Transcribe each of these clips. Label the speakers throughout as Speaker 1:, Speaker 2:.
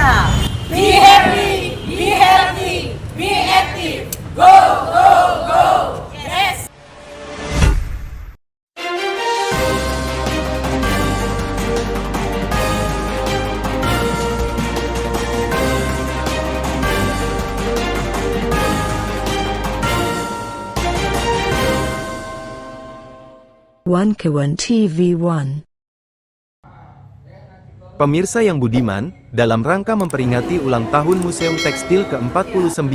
Speaker 1: Be happy, be healthy, be active. Go, go, go. Yes.
Speaker 2: One Kawan TV1.
Speaker 3: Pemirsa yang budiman, dalam rangka memperingati ulang tahun Museum Tekstil ke-49,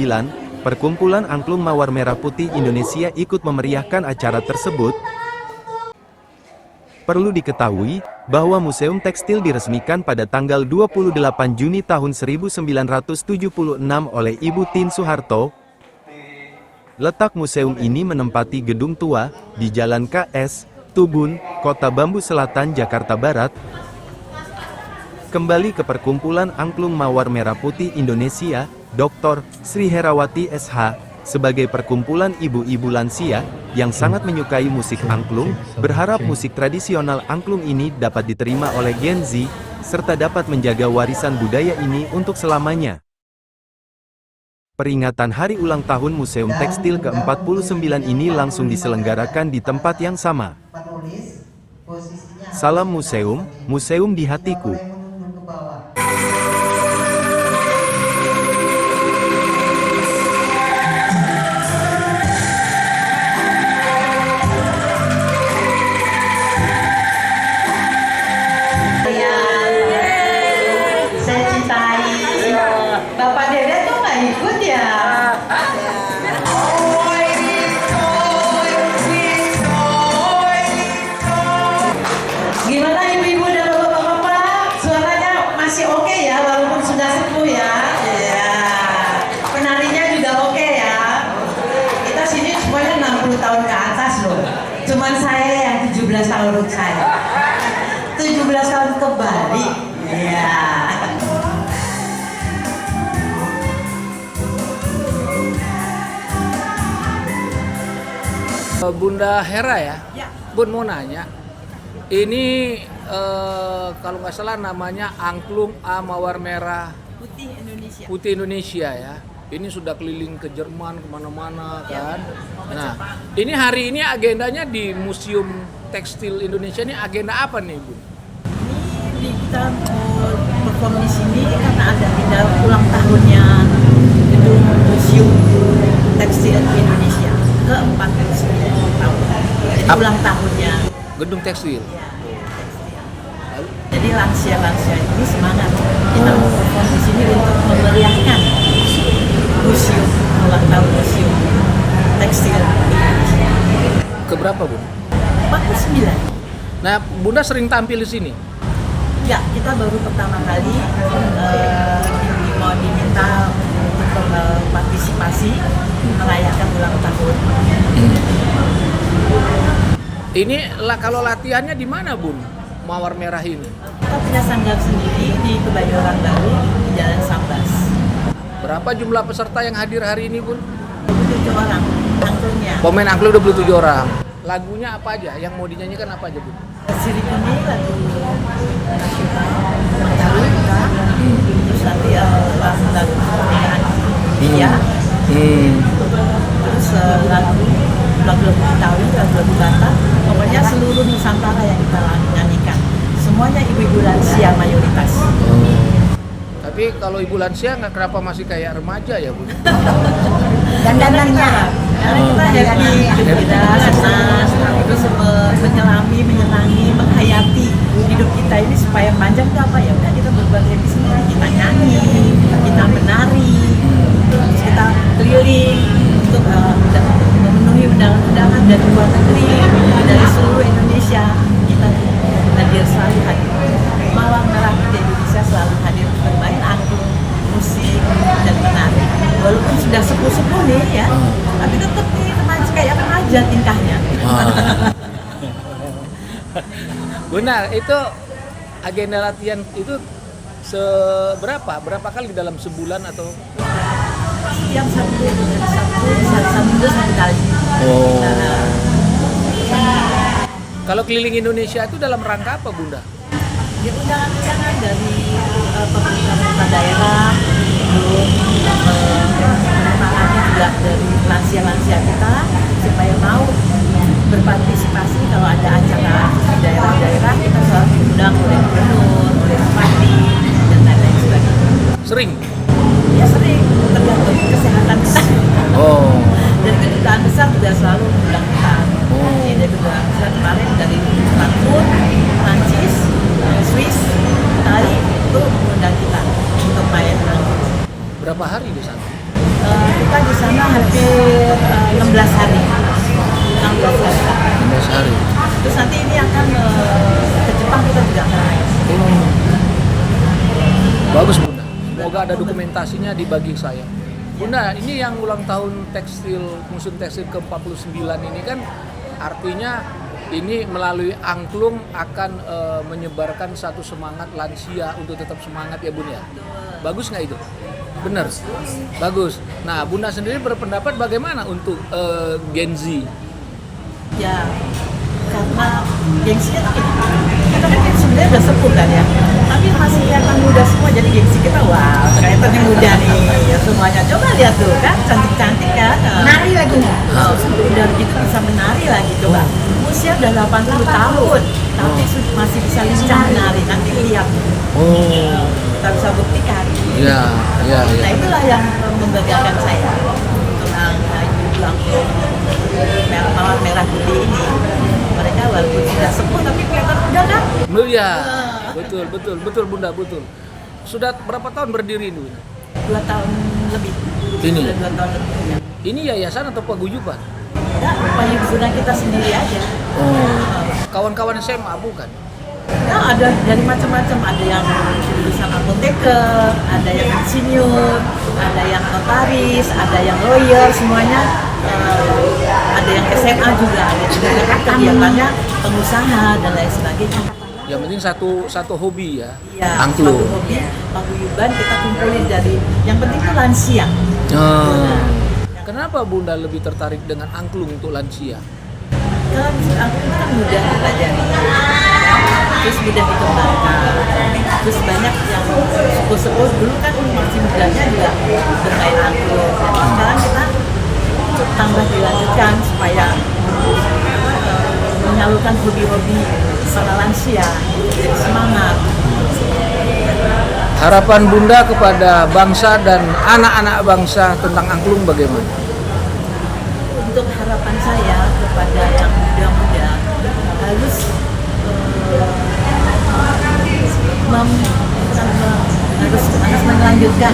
Speaker 3: Perkumpulan Angklung Mawar Merah Putih Indonesia ikut memeriahkan acara tersebut. Perlu diketahui, bahwa Museum Tekstil diresmikan pada tanggal 28 Juni tahun 1976 oleh Ibu Tien Soeharto. Letak museum ini menempati gedung tua, di Jalan KS, Tubun, Kota Bambu Selatan, Jakarta Barat. Kembali ke Perkumpulan Angklung Mawar Merah Putih Indonesia, Dr. Sri Herawati SH, sebagai perkumpulan ibu-ibu lansia, yang sangat menyukai musik angklung, berharap musik tradisional angklung ini dapat diterima oleh Gen Z, serta dapat menjaga warisan budaya ini untuk selamanya. Peringatan hari ulang tahun Museum Tekstil ke-49 ini langsung diselenggarakan di tempat yang sama. Salam Museum, Museum di hatiku.
Speaker 4: Saya cintai. Bapak Dede tuh nggak ikut ya? Gimana ibu-ibu dan bapak-bapak? Suaranya masih oke ya, walaupun sudah sepuh ya. Ya. Penarinya juga oke ya. Kita sini semuanya 60 tahun ke atas loh. Cuman saya yang 17 tahun saya. 17 tahun kembali. Ya.
Speaker 5: Bunda Hera ya?
Speaker 1: Ya.
Speaker 5: Bun mau nanya, ini kalau nggak salah namanya Angklung A Mawar Merah
Speaker 1: Putih Indonesia.
Speaker 5: Putih Indonesia ya. Ini sudah keliling ke Jerman kemana-mana kan. Nah, ini hari ini agendanya di Museum Tekstil Indonesia ini agenda apa nih Bu?
Speaker 1: Ini kita perform di sini karena ada ulang tahunnya gedung Museum Tekstil Indonesia ke-49 tahun. Jadi ulang tahunnya.
Speaker 5: Gedung tekstil.
Speaker 1: Ya, tekstil. Jadi lansia-lansia ini semangat. Kita mau perform di sini untuk memeriahkan museum ulang tahun Museum Tekstil Indonesia.
Speaker 5: Keberapa Bu?
Speaker 1: 49.
Speaker 5: Nah, Bunda sering tampil di sini.
Speaker 1: Ya, kita baru pertama kali mau diminta untuk partisipasi merayakan ulang tahun.
Speaker 5: Ini kalau latihannya di mana Bun? Mawar Merah ini.
Speaker 1: Kita punya sanggar sendiri di Kebayoran Baru di Jalan Sambas.
Speaker 5: Berapa jumlah peserta yang hadir hari ini Bun?
Speaker 1: 27 orang angklungnya.
Speaker 5: Pemain angklung 27 orang. Lagunya apa aja? Yang mau dinyanyikan apa aja Bun?
Speaker 1: Sirik ini lagu nasional Betawi kita. Terus nanti lagu kemerdekaan Indonesia. Terus lagu Betawi, lagu Batak. Pokoknya seluruh Nusantara yang kita nyanyikan. Semuanya ibu-ibu lansia mayoritas.
Speaker 5: Tapi kalau ibu lansia nggak kenapa masih kayak remaja ya Bu?
Speaker 1: Dandanannya, karena kita happy, kita senang, terus menyenangi, menghayati hidup kita ini supaya panjang tuh apa ya? Udah kita berbuat happy semua, kita nyanyi, kita menari, terus kita keliling untuk memenuhi undangan dari luar negeri, dari seluruh Indonesia. Kita hadir selalu hadir. Mawar Merah Putih Indonesia selalu hadir bermain angklung, musik dan menari. Walaupun sudah sepuh-sepuh nih ya, tapi tetap nih kayak remaja tingkahnya.
Speaker 5: Benar, itu agenda latihan itu berapa kali dalam sebulan atau?
Speaker 1: Setiap Sabtu satu kali.
Speaker 5: Kalau keliling Indonesia itu dalam rangka apa Bunda?
Speaker 1: Ya undangan-undangan dari pemerintah daerah, belum undangannya juga dari lansia-lansia kita supaya mau berpartisipasi kalau ada acara di daerah-daerah kita selalu diundang oleh gubernur, oleh bupati dan lain-lain sebagainya.
Speaker 5: Sering?
Speaker 1: Ya sering, tergantung kesehatan kita.
Speaker 5: Oh.
Speaker 1: Dari kedutaan besar juga selalu mengundang kita. Jadi dari kedutaan besar kemarin dari Frankfurt, Prancis, Swiss, Itali itu mengundang kita untuk main nanti.
Speaker 5: Berapa hari di sana?
Speaker 1: Kita di sana hampir 16 hari. 16 hari.
Speaker 5: 16 hari.
Speaker 1: Terus nanti ini akan ke Jepang kita juga akan main.
Speaker 5: Bagus Bunda. Semoga ada dokumentasinya dibagi saya. Bunda, ini yang ulang tahun Museum Tekstil ke-49 ini kan artinya ini melalui angklung akan menyebarkan satu semangat lansia untuk tetap semangat ya Bun ya. Bagus nggak itu? Benar? Bagus. Nah Bunda sendiri berpendapat bagaimana untuk Gen Z?
Speaker 1: Ya, karena gengsinya tuh kita kan sebenarnya udah sepuh kan ya, tapi masih kelihatan muda semua, jadi gengsi kita wah kelihatannya muda nih ya semuanya. Coba lihat tuh kan, cantik-cantik kan. Nari lagi. Udah gitu bisa menari lagi, coba. Usia udah 80 tahun, tapi masih bisa lincah menari. Nanti lihat. Kita bisa buktikan.
Speaker 5: Iya.
Speaker 1: Nah itulah yang membanggakan saya tentang ibu angklung mawar merah putih ini. Mereka walaupun sudah sepuh tapi kelihatan muda kan?
Speaker 5: Iya, betul Bunda, betul. Sudah berapa tahun berdiri ini?
Speaker 1: 2 tahun lebih.
Speaker 5: Ini?
Speaker 1: Sudah 2 tahun lebih. Ya.
Speaker 5: Ini yayasan atau paguyuban?
Speaker 1: Nah, payudara kita sendiri aja.
Speaker 5: Kawan-kawan SMA bukan?
Speaker 1: Ya ada dari macam-macam, ada yang lulusan apoteker, ada yang insinyur, ada yang notaris, ada yang lawyer, semuanya ada yang SMA juga, ada juga yang kegiatannya pengusaha dan lain sebagainya.
Speaker 5: Yang penting satu hobi ya.
Speaker 1: Iya,
Speaker 5: angklung.
Speaker 1: suatu hobi, paguyuban kita kumpulin dari yang penting itu lansia.
Speaker 5: Kenapa Bunda lebih tertarik dengan angklung untuk lansia?
Speaker 1: Kalau angklung kan mudah dipelajari, terus mudah dikembangkan, terus banyak yang sepuh-sepuh dulu kan masih mudanya juga bermain angklung. Sekarang kita tambah dilanjutkan supaya menyalurkan hobi-hobi para lansia, jadi semangat.
Speaker 5: Harapan Bunda kepada bangsa dan anak-anak bangsa tentang angklung bagaimana?
Speaker 1: Untuk harapan saya kepada yang muda-muda harus melanjutkan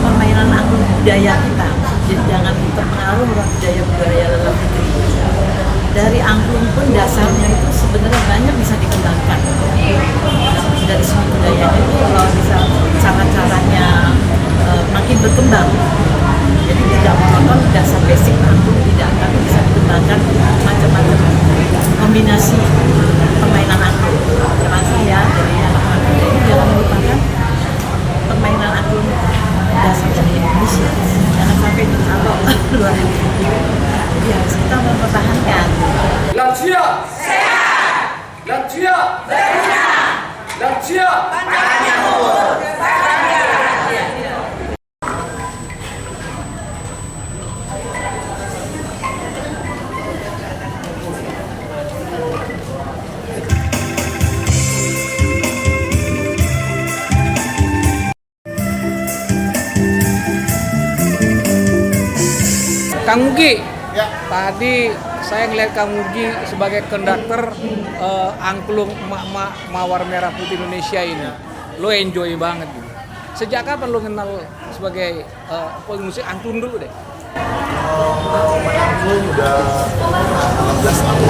Speaker 1: permainan angklung budaya kita. Jadi jangan terpengaruh budaya luar negeri. Dari angklung pun dasarnya itu sebenarnya banyak bisa dikembangkan. Dari seni budayanya itu kalau bisa cara-caranya makin berkembang. Jadi tidak monoton dasar basic angklung tidak, tapi bisa dikembangkan macam-macam kombinasi permainan angklung. Teman saya dari anak-anak muda ini jangan melupakan permainan angklung dasar dari Indonesia. Jangan sampai dicolok luar negeri. Jadi harus kita mempertahankan.
Speaker 6: Lansia sehat, lansia berguna, lansia panjang umur.
Speaker 5: Kang Mugi, tadi saya ngelihat Kang Mugi sebagai konduktor angklung emak-emak Mawar Merah Putih Indonesia ini. Lo enjoy banget gitu. Sejak kapan lo kenal sebagai musik angklung dulu deh?
Speaker 7: Main angklung udah 16 tahun.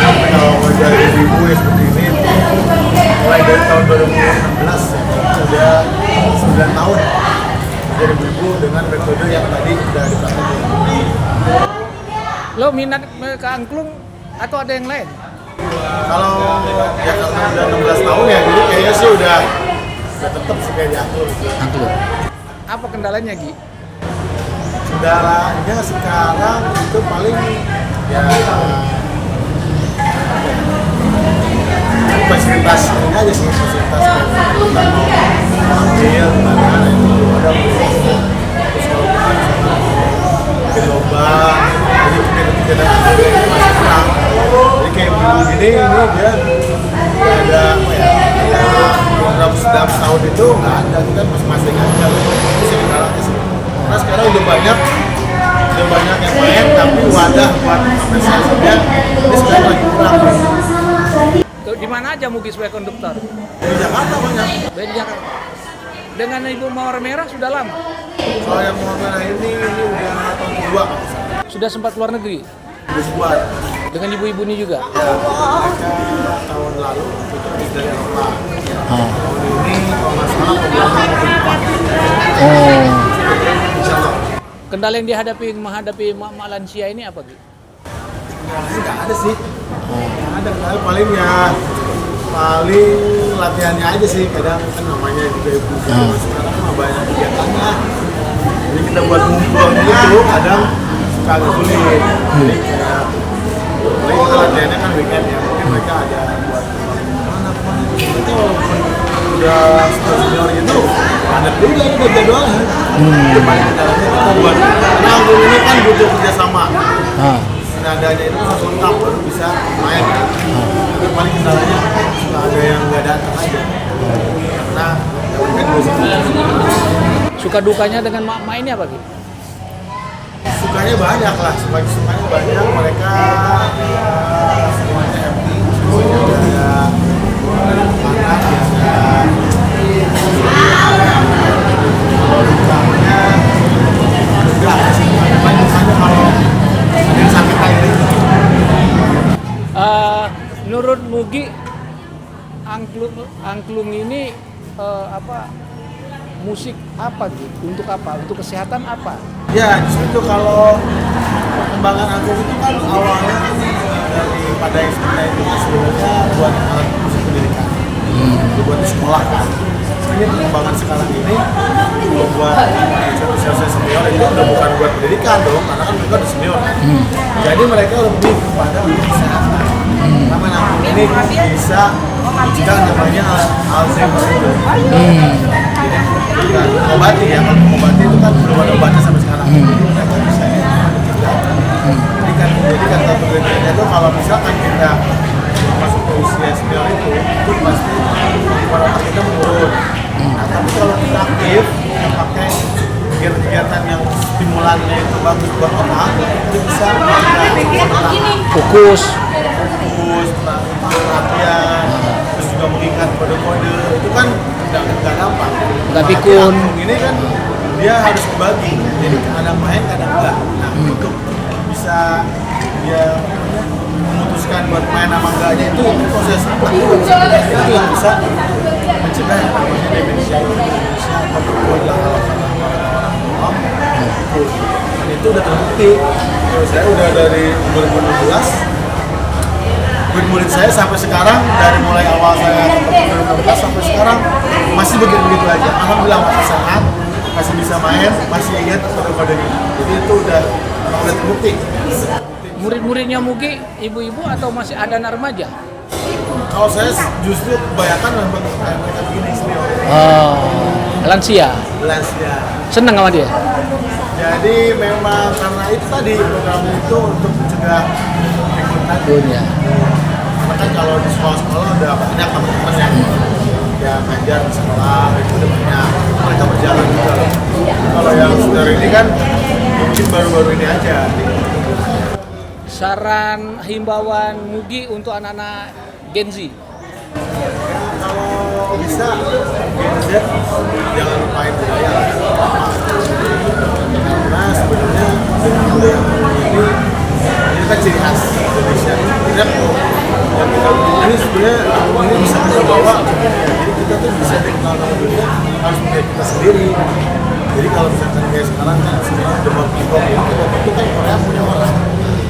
Speaker 7: Tapi kalau dari ibu ya seperti ini, mulai dari tahun 2016 sudah 9 tahun. Jadi ibu dengan metode yang tadi sudah dipraktekkan.
Speaker 5: Lo minat ke angklung atau ada yang lain?
Speaker 7: Kalau ya karena udah 16 tahun ya dulu kayaknya sih udah tetap sih kayak di angklung.
Speaker 5: Angklung. Apa kendalanya Gi?
Speaker 7: Kendalanya sekarang itu paling ya fasilitasnya aja sih fasilitas kayak kita mau ambil mana itu ada terus kalau kita misalnya bikin lomba jadi kegiatan itu masih kurang, jadi kayak dulu gini ini dia ada apa ya, ada program sedap tahun itu nggak ada, kita masing-masing aja bisa kendalanya sih. Karena sekarang udah banyak yang main, tapi wadah buat apresiasinya ini sekarang lagi kurang.
Speaker 5: Di mana aja Mugi sebagai konduktor?
Speaker 7: Di Jakarta banyak.
Speaker 5: Di Jakarta. Dengan Ibu Mawar Merah sudah lama?
Speaker 7: Kalau yang mau merah ini udah tahun kedua.
Speaker 5: Sudah sempat keluar negeri?
Speaker 7: Udah sebulan.
Speaker 5: Dengan ibu-ibu ini juga?
Speaker 7: Ya, mereka tahun lalu itu habis dari Eropa. Tahun ini kalau nggak salah programnya mau ke Jepang. Insya Allah.
Speaker 5: Kendala yang menghadapi mak lansia ini apa gitu?
Speaker 7: Kendalanya nggak ada sih. Nggak ada, kendala paling latihannya aja sih. Kadang kan namanya juga ibu sekarang mah banyak kegiatannya. Jadi kita buat ngumpul gitu, kadang suka agak sulit. Jadi kayak paling kita latihannya kan weekend ya. Mungkin mereka ada buat kemana. Berarti walaupun udah senior gitu, ada juga ini buat jadwalnya. Paling kendalanya kita buat, karena album ini kan butuh kerjasama. Nadanya itu harus lengkap baru bisa main kan. Tapi paling kendalanya suka ada yang nggak datang aja. Karena kan
Speaker 5: Suka dukanya dengan mak ini apa gitu?
Speaker 7: sukanya banyak lah, sukanya banyak, mereka semuanya happy, semuanya ada anak yang kalau dukanya enggak sih, banyak kalau ada yang sakit air.
Speaker 5: Menurut Mugi, angklung ini musik apa gitu? Untuk apa? Untuk kesehatan apa?
Speaker 7: Ya, justru kalau perkembangan angklung itu kan awalnya daripada instrumen itu sebenarnya buat alat musik pendidikan, buat di sekolah kan. Sebenarnya perkembangan sekarang ini buat usia senior itu udah bukan buat pendidikan dong, karena kan mereka udah senior kan. Jadi mereka lebih kepada untuk kesehatan. Karena angklung ini bisa mencegah namanya Alzheimer itu. Bukan mengobati ya, kalau mengobati itu kan belum ada obatnya sampai sekarang. Jadi mereka bisa mencegah. Jadi kata penelitiannya itu kalau misalkan kita masuk ke usia senior itu pasti kekuatan kita menurun. Nah, tapi kalau kita aktif, kita pakai kegiatan yang stimulannya itu bagus buat otak, itu bisa
Speaker 5: Fokus.
Speaker 7: perhatian, terus juga mengingat kode-kode, itu kan nggak gampang.
Speaker 5: Nggak pikun.
Speaker 7: Ini kan dia harus dibagi, jadi kadang main kadang enggak. Nah untuk bisa dia memutuskan buat main sama enggaknya itu proses itu yang bisa mencegah yang namanya demensia atau pikun lah kalau kata orang awam. Dan itu udah terbukti. Saya udah dari 2016 murid-murid saya sampai sekarang, dari mulai awal saya 2016 sampai sekarang masih begitu-begitu aja. Alhamdulillah masih sehat, masih bisa main, masih ingat kode-kodenya. Jadi itu udah terbukti.
Speaker 5: Murid-muridnya Mugi, ibu-ibu atau masih ada anak remaja?
Speaker 7: Kalau saya justru kebanyakan memang kayak mereka begini senior.
Speaker 5: Lansia.
Speaker 7: Lansia.
Speaker 5: Seneng sama dia?
Speaker 7: Jadi memang karena itu tadi program itu untuk mencegah pikun
Speaker 5: Ya.
Speaker 7: Karena kan kalau di sekolah-sekolah udah banyak teman-teman yang ngajar di sekolah itu udah banyak, mereka berjalan juga. Kalau yang saudara ini kan mungkin baru-baru ini aja.
Speaker 5: Saran himbauan Mugi untuk anak-anak Gen Z?
Speaker 7: Kalau bisa Gen Z jangan lupain budaya lah. Karena sebenarnya dengan budaya ini kan ciri khas Indonesia. Tidak yang kita ini sebenarnya ini bisa kita bawa. Jadi kita tuh bisa dikenal sama dunia harus punya kita sendiri. Jadi kalau misalkan kayak sekarang kan sekarang demam K-pop itu kan Korea punya orang.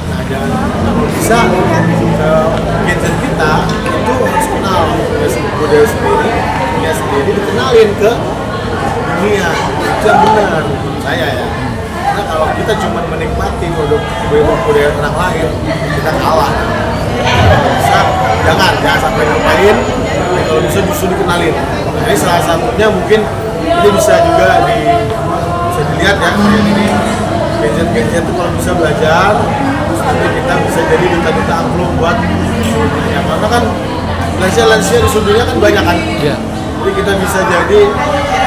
Speaker 7: Nah jangan kalau bisa Gen Z kita itu harus kenal budaya sendiri, dunia sendiri dikenalin ke dunia. Itu yang benar menurut saya ya. Karena kalau kita cuma menikmati produk budaya orang lain, kita kalah. Bisa, jangan sampai ngapain kalau bisa justru dikenalin. Nah, ini salah satunya mungkin ini bisa juga bisa dilihat ya, kayak ini gadget itu kalau bisa belajar, terus nanti kita bisa jadi duta-duta angklung buat dunia. Karena kan lansia di seluruh dunia kan banyak kan.
Speaker 5: Iya.
Speaker 7: Jadi kita bisa jadi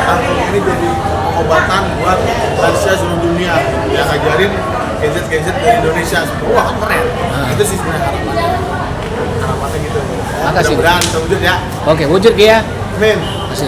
Speaker 7: angklung ini jadi pengobatan buat lansia seluruh dunia. Yang ngajarin gadget dari Indonesia. Wah kan keren. Itu sih sebenarnya harapannya gitu.
Speaker 5: Makasih.
Speaker 7: Mudah-mudahan bisa wujud ya.
Speaker 5: Oke, wujud ya.
Speaker 7: Amin.
Speaker 5: Makasih.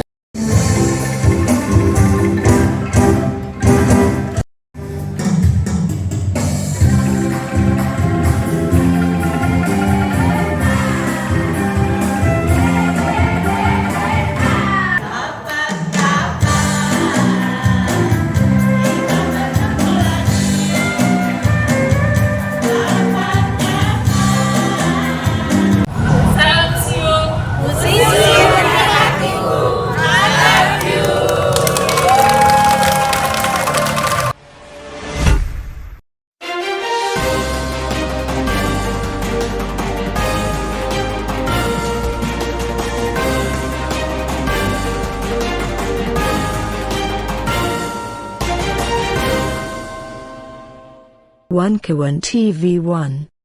Speaker 2: One Kawan TV 1.